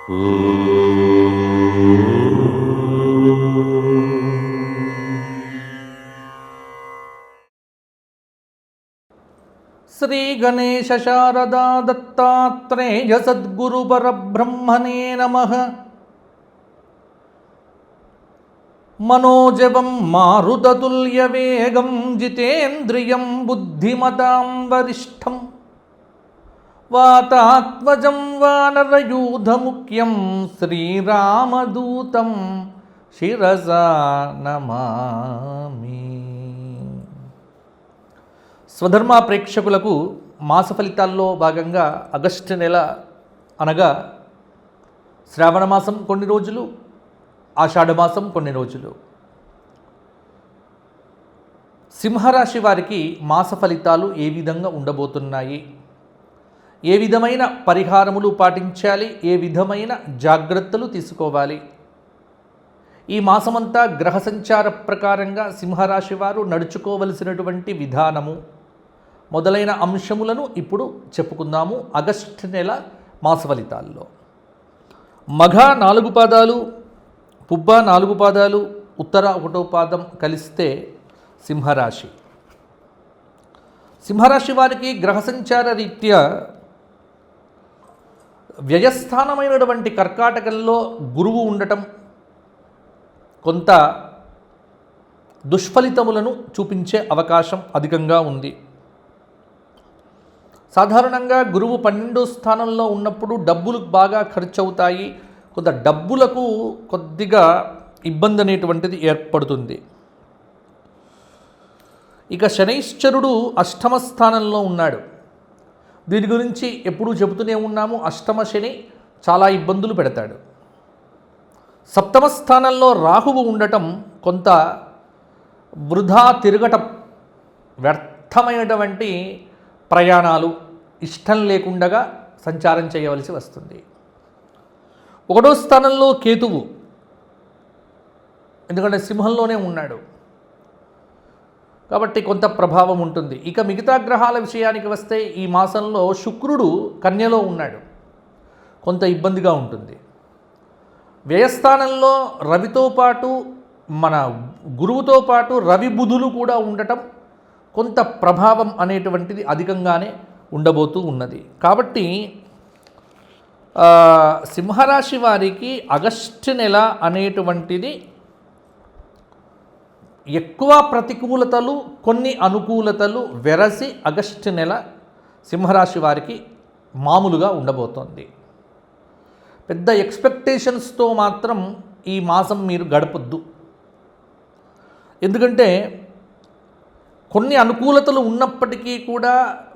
శ్రీ గణేశ శారదా దత్తాత్రేయ సద్గురు పరబ్రహ్మణే నమః. మనోజవం మారుతతుల్యవేగం జితేంద్రియం బుద్ధిమతాం వరిష్టం వాతాత్మజం వానరయూధముఖ్యం శ్రీరామదూతం శిరసా నమామి. స్వధర్మ ప్రేక్షకులకు మాస ఫలితాల్లో భాగంగా ఆగస్టు నెల అనగా శ్రావణ మాసం కొన్ని రోజులు, ఆషాఢమాసం కొన్ని రోజులు. సింహరాశి వారికి మాస ఫలితాలు ఏ విధంగా ఉండబోతున్నాయి, ఏ విధమైన పరిహారములు పాటించాలి, ఏ విధమైన జాగ్రత్తలు తీసుకోవాలి, ఈ మాసమంతా గ్రహ సంచార ప్రకారంగా సింహరాశి వారు నడుచుకోవలసినటువంటి విధానము మొదలైన అంశములను ఇప్పుడు చెప్పుకుందాము. ఆగస్టు నెల మాస ఫలితాల్లో మఘ 4 పాదాలు, పుబ్బ 4 పాదాలు, ఉత్తర 1వ పాదం కలిస్తే సింహరాశి. సింహరాశి వారికి గ్రహ సంచార రీత్యా వ్యయస్థానమైనటువంటి కర్కాటకంలో గురువు ఉండటం కొంత దుష్ఫలితములను చూపించే అవకాశం అధికంగా ఉంది. సాధారణంగా గురువు 12వ స్థానంలో ఉన్నప్పుడు డబ్బులు బాగా ఖర్చు అవుతాయి, కొంత డబ్బులకు కొద్దిగా ఇబ్బంది అనేటువంటిది ఏర్పడుతుంది. ఇక శనైశ్చరుడు 8వ స్థానంలో ఉన్నాడు. దీని గురించి ఎప్పుడూ చెబుతూనే ఉన్నాము, అష్టమ శని చాలా ఇబ్బందులు పెడతాడు. 7వ స్థానంలో రాహువు ఉండటం కొంత వృధా తిరగటం, వ్యర్థమైనటువంటి ప్రయాణాలు, ఇష్టం లేకుండా సంచారం చేయవలసి వస్తుంది. 1వ స్థానంలో కేతువు, ఎందుకంటే సింహంలోనే ఉన్నాడు కాబట్టి కొంత ప్రభావం ఉంటుంది. ఇక మిగతా గ్రహాల విషయానికి వస్తే ఈ మాసంలో శుక్రుడు కన్యలో ఉన్నాడు, కొంత ఇబ్బందిగా ఉంటుంది. వ్యయస్థానంలో రవితో పాటు మన గురువుతో పాటు రవి బుధులు కూడా ఉండటం కొంత ప్రభావం అనేటువంటిది అధికంగానే ఉండబోతూ ఉన్నది. కాబట్టి సింహరాశి వారికి ఆగస్టు నెల అనేటువంటిది ఎక్కువ ప్రతికూలతలు, కొన్ని అనుకూలతలు వెరసి ఆగస్టు నెల సింహరాశి వారికి మామూలుగా ఉండబోతోంది. పెద్ద ఎక్స్పెక్టేషన్స్తో మాత్రం ఈ మాసం మీరు గడపొద్దు. ఎందుకంటే కొన్ని అనుకూలతలు ఉన్నప్పటికీ కూడా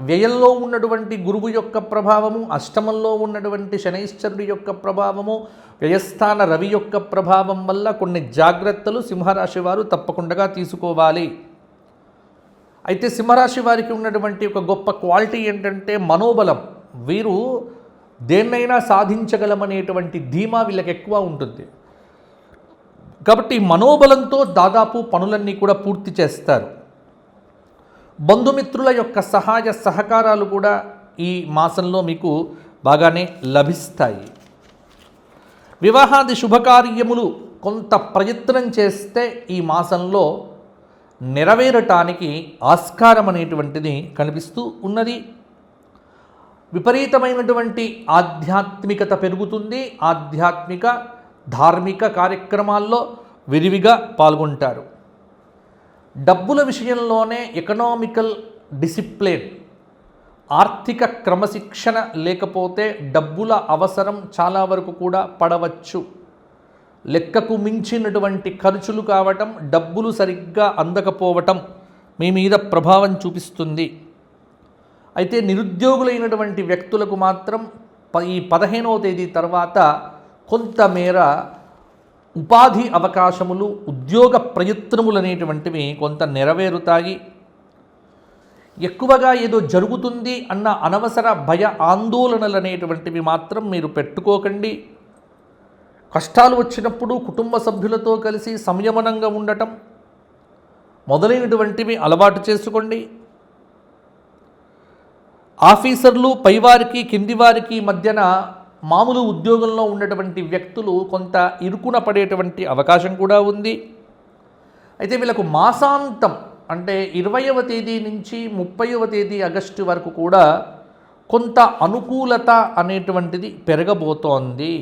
వ్యయంలో ఉన్నటువంటి గురువు యొక్క ప్రభావము, అష్టమంలో ఉన్నటువంటి శనైశ్చరుడి యొక్క ప్రభావము, వ్యయస్థాన రవి యొక్క ప్రభావం వల్ల కొన్ని జాగ్రత్తలు సింహరాశి వారు తప్పకుండా తీసుకోవాలి. అయితే సింహరాశి వారికి ఉన్నటువంటి ఒక గొప్ప క్వాలిటీ ఏంటంటే మనోబలం. వీరు దేన్నైనా సాధించగలమనేటువంటి ధీమా వీళ్ళకి ఎక్కువ ఉంటుంది. కాబట్టి మనోబలంతో దాదాపు పనులన్నీ కూడా పూర్తి చేస్తారు. బంధుమిత్రుల యొక్క సహాయ సహకారాలు కూడా ఈ మాసంలో మీకు బాగానే లభిస్తాయి. వివాహాది శుభకార్యములు కొంత ప్రయత్నం చేస్తే ఈ మాసంలో నెరవేరటానికి ఆస్కారం అనేటువంటిది కనిపిస్తూ ఉన్నది. విపరీతమైనటువంటి ఆధ్యాత్మికత పెరుగుతుంది. ఆధ్యాత్మిక ధార్మిక కార్యక్రమాల్లో విరివిగా పాల్గొంటారు. డబ్బుల విషయంలోనే ఎకనామికల్ డిసిప్లిన్, ఆర్థిక క్రమశిక్షణ లేకపోతే డబ్బుల అవసరం చాలా వరకు కూడా పడవచ్చు. లెక్కకు మించినటువంటి ఖర్చులు కావటం, డబ్బులు సరిగ్గా అందకపోవటం మీ మీద ప్రభావం చూపిస్తుంది. అయితే నిరుద్యోగులైనటువంటి వ్యక్తులకు మాత్రం ఈ 15వ తేదీ తర్వాత కొంతమేర ఉపాధి అవకాశములు, ఉద్యోగ ప్రయత్నములు అనేటువంటివి కొంత నెరవేరుతాయి. ఎక్కువగా ఏదో జరుగుతుంది అన్న అనవసర భయ ఆందోళనలు అనేటువంటివి మాత్రం మీరు పెట్టుకోకండి. కష్టాలు వచ్చినప్పుడు కుటుంబ సభ్యులతో కలిసి సంయమనంగా ఉండటం మొదలైనటువంటివి అలవాటు చేసుకోండి. ఆఫీసర్లు పైవారికి కింది వారికి మధ్యన మామూలు ఉద్యోగంలో ఉన్నటువంటి వ్యక్తులు కొంత ఇరుకున పడేటువంటి అవకాశం కూడా ఉంది. అయితే వీళ్ళకు మాసాంతం అంటే 20వ తేదీ నుంచి 30వ తేదీ ఆగస్టు వరకు కూడా కొంత అనుకూలత అనేటువంటిది పెరగబోతోంది.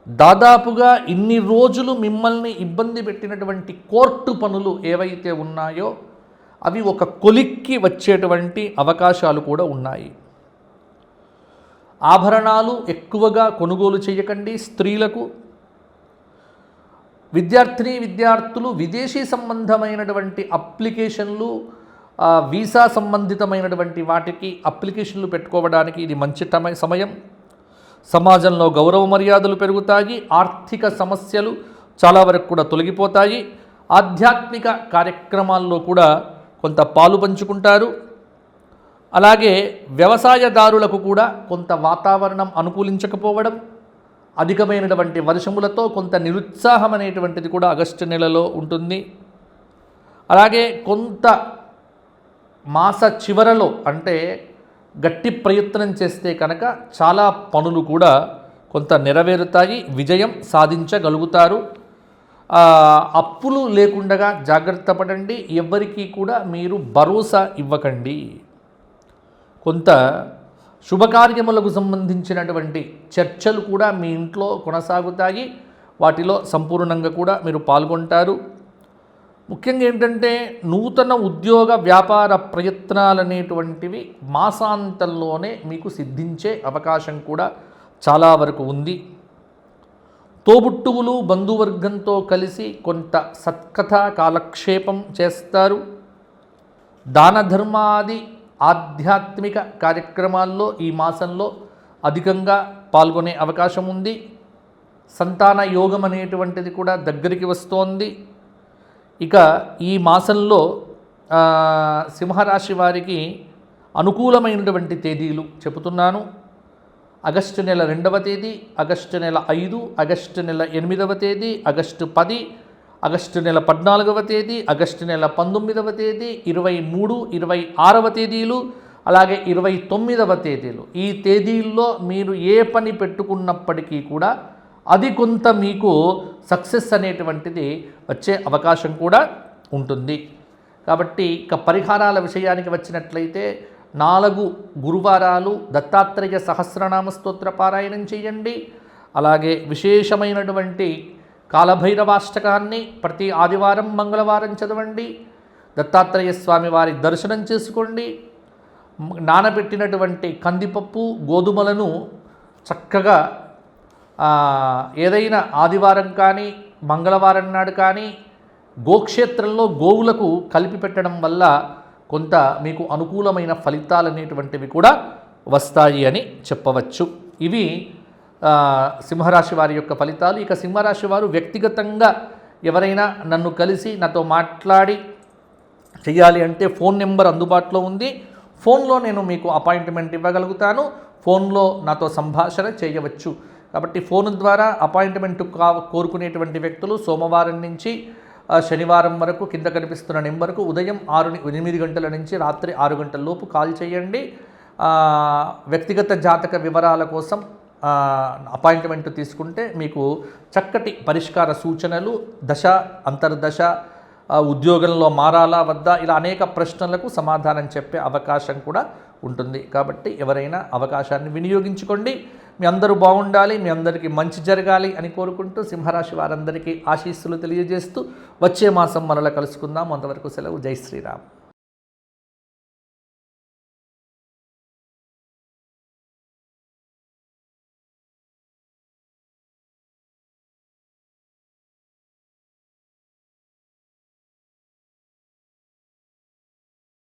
దాదాపుగా ఇన్ని రోజులు మిమ్మల్ని ఇబ్బంది పెట్టినటువంటి కోర్టు పనులు ఏవైతే ఉన్నాయో అవి ఒక కొలిక్కి వచ్చేటువంటి అవకాశాలు కూడా ఉన్నాయి. ఆభరణాలు ఎక్కువగా కొనుగోలు చేయకండి. స్త్రీలకు, విద్యార్థులు విదేశీ సంబంధమైనటువంటి అప్లికేషన్లు, వీసా సంబంధితమైనటువంటి వాటికి అప్లికేషన్లు పెట్టుకోవడానికి ఇది మంచి సమయం. సమాజంలో గౌరవ మర్యాదలు పెరుగుతాయి. ఆర్థిక సమస్యలు చాలా వరకు కూడా తొలగిపోతాయి. ఆధ్యాత్మిక కార్యక్రమాల్లో కూడా కొంత పాలు పంచుకుంటారు. అలాగే వ్యవసాయదారులకు కూడా కొంత వాతావరణం అనుకూలించకపోవడం, అధికమైనటువంటి వర్షములతో కొంత నిరుత్సాహం అనేటువంటిది కూడా ఆగస్టు నెలలో ఉంటుంది. అలాగే కొంత మాస చివరలో అంటే గట్టి ప్రయత్నం చేస్తే కనుక చాలా పనులు కూడా కొంత నెరవేరుతాయి, విజయం సాధించగలుగుతారు. అప్పులు లేకుండా జాగ్రత్త పడండి. ఎవ్వరికీ కూడా మీరు భరోసా ఇవ్వకండి. కొంత శుభకార్యములకు సంబంధించినటువంటి చర్చలు కూడా మీ ఇంట్లో కొనసాగుతాయి. వాటిలో సంపూర్ణంగా కూడా మీరు పాల్గొంటారు. ముఖ్యంగా ఏంటంటే నూతన ఉద్యోగ వ్యాపార ప్రయత్నాలనేటువంటివి మాసాంతంలోనే మీకు సిద్ధించే అవకాశం కూడా చాలా వరకు ఉంది. తోబుట్టువులు, బంధువర్గంతో కలిసి కొంత సత్కథ కాలక్షేపం చేస్తారు. దాన ధర్మాది ఆధ్యాత్మిక కార్యక్రమాల్లో ఈ మాసంలో అధికంగా పాల్గొనే అవకాశం ఉంది. సంతాన యోగం అనేటువంటిది కూడా దగ్గరికి వస్తోంది. ఇక ఈ మాసంలో సింహరాశి వారికి అనుకూలమైనటువంటి తేదీలు చెబుతున్నాను. ఆగస్టు నెల 2వ తేదీ, ఆగస్టు నెల 5, ఆగస్టు నెల 8వ తేదీ, ఆగస్టు 10, ఆగస్టు నెల 14వ తేదీ, ఆగస్టు నెల 19వ తేదీ, 23, 26వ తేదీలు, అలాగే 29వ తేదీలు. ఈ తేదీల్లో మీరు ఏ పని పెట్టుకున్నప్పటికీ కూడా అది కొంత మీకు సక్సెస్ అనేటువంటిది వచ్చే అవకాశం కూడా ఉంటుంది. కాబట్టి ఇక పరిహారాల విషయానికి వచ్చినట్లయితే 4 గురువారాలు దత్తాత్రేయ సహస్రనామ స్తోత్ర పారాయణం చేయండి. అలాగే విశేషమైనటువంటి కాలభైరవాష్టకాన్ని ప్రతి ఆదివారం, మంగళవారం చదవండి. దత్తాత్రేయ స్వామి వారి దర్శనం చేసుకోండి. నానబెట్టినటువంటి కందిపప్పు, గోధుమలను చక్కగా ఏదైనా ఆదివారం కానీ మంగళవారం నాడు కానీ గోక్షేత్రంలో గోవులకు కలిపి పెట్టడం వల్ల కొంత మీకు అనుకూలమైన ఫలితాలు అనేటువంటివి కూడా వస్తాయి అని చెప్పవచ్చు. ఇవి సింహరాశి వారి యొక్క ఫలితాలు. ఇక సింహరాశి వారు వ్యక్తిగతంగా ఎవరైనా నన్ను కలిసి నాతో మాట్లాడి చేయాలి అంటే ఫోన్ నెంబర్ అందుబాటులో ఉంది. ఫోన్లో నేను మీకు అపాయింట్మెంట్ ఇవ్వగలుగుతాను. ఫోన్లో నాతో సంభాషణ చేయవచ్చు. కాబట్టి ఫోన్ ద్వారా అపాయింట్మెంట్ కోరుకునేటువంటి వ్యక్తులు సోమవారం నుంచి శనివారం వరకు కింద కనిపిస్తున్న నెంబర్కు ఉదయం 8 గంటల నుంచి రాత్రి 6 గంటల లోపు కాల్ చేయండి. వ్యక్తిగత జాతక వివరాల కోసం అపాయింట్మెంట్ తీసుకుంటే మీకు చక్కటి పరిష్కార సూచనలు, దశ, అంతర్దశ, ఉద్యోగంలో మారాలా వద్దా, ఇలా అనేక ప్రశ్నలకు సమాధానం చెప్పే అవకాశం కూడా ఉంటుంది. కాబట్టి ఎవరైనా అవకాశాన్ని వినియోగించుకోండి. మీ అందరూ బాగుండాలి, మీ అందరికీ మంచి జరగాలి అని కోరుకుంటూ సింహరాశి వారందరికీ ఆశీస్సులు తెలియజేస్తూ వచ్చే మాసం మనలో కలుసుకుందాం. అంతవరకు సెలవు. జై శ్రీరామ్.